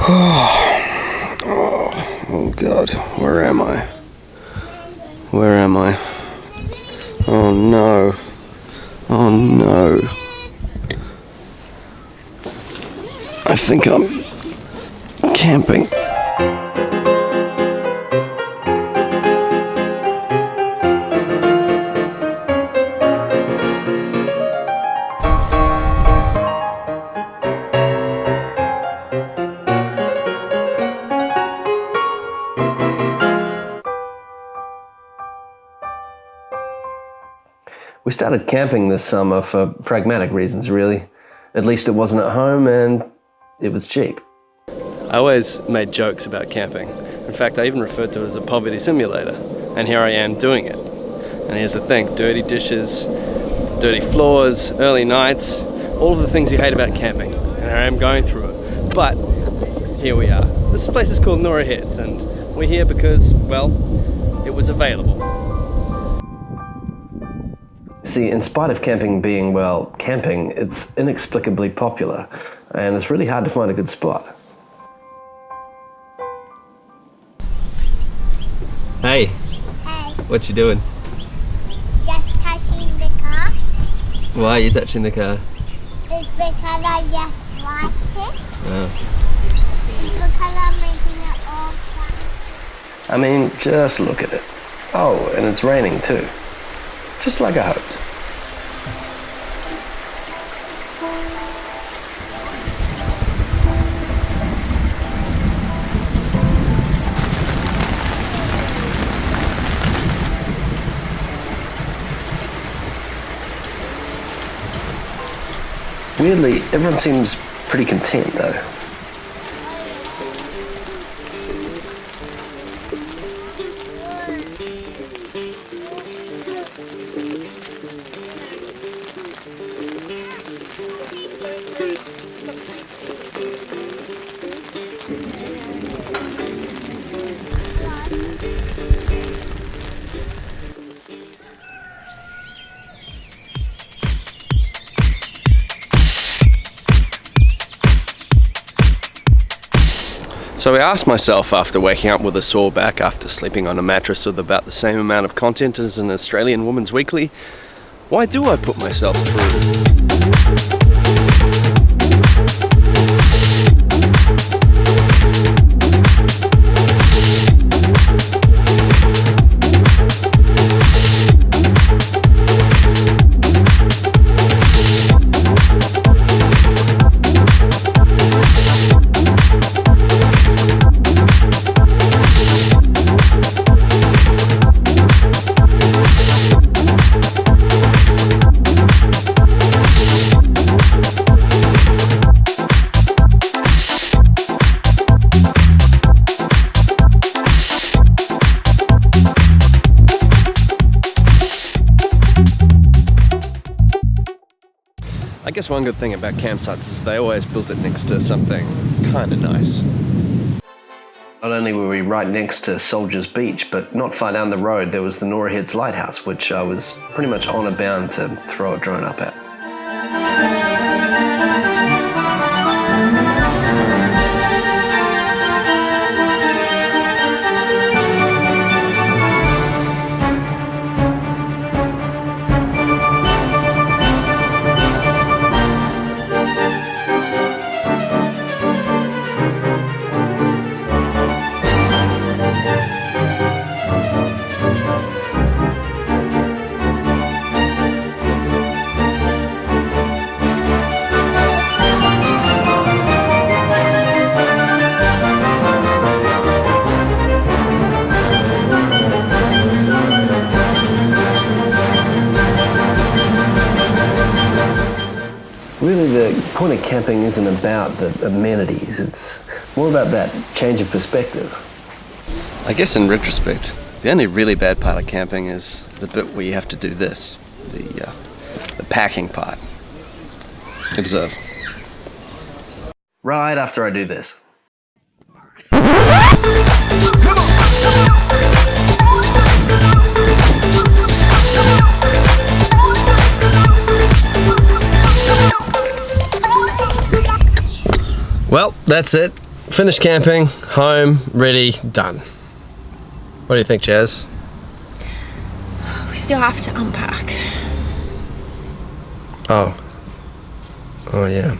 Oh God, where am I? Where am I? Oh no. Oh no. I think I'm camping. We started camping this summer for pragmatic reasons, really. At least it wasn't at home and it was cheap. I always made jokes about camping. In fact, I even referred to it as a poverty simulator. And here I am doing it. And here's the thing, dirty dishes, dirty floors, early nights, all of the things you hate about camping. And here I am going through it. But here we are. This place is called Nora Heads, and we're here because, well, it was available. See, in spite of camping being, well, camping, it's inexplicably popular, and it's really hard to find a good spot. Hey. Hey, What you doing? just touching the car. Why are you touching the car? It's because I just like it. Oh. It's because I'm making it all fun. I mean, just look at it. Oh, and it's raining too. Just like I hoped. Weirdly, everyone seems pretty content though. So I asked myself, after waking up with a sore back after sleeping on a mattress with about the same amount of content as an Australian Woman's Weekly, why do I put myself through? I guess one good thing about campsites is they always built it next to something kind of nice. Not only were we right next to Soldiers Beach, but not far down the road there was the Nora Heads Lighthouse, which I was pretty much honor bound to throw a drone up at. Really, the point of camping isn't about the amenities, it's more about that change of perspective. I guess in retrospect, the only really bad part of camping is the bit where you have to do this, the packing part. Observe. Right after I do this. Well, that's it. finished camping, home, ready, done. What do you think, Jazz? We still have to unpack. Oh. Oh, yeah.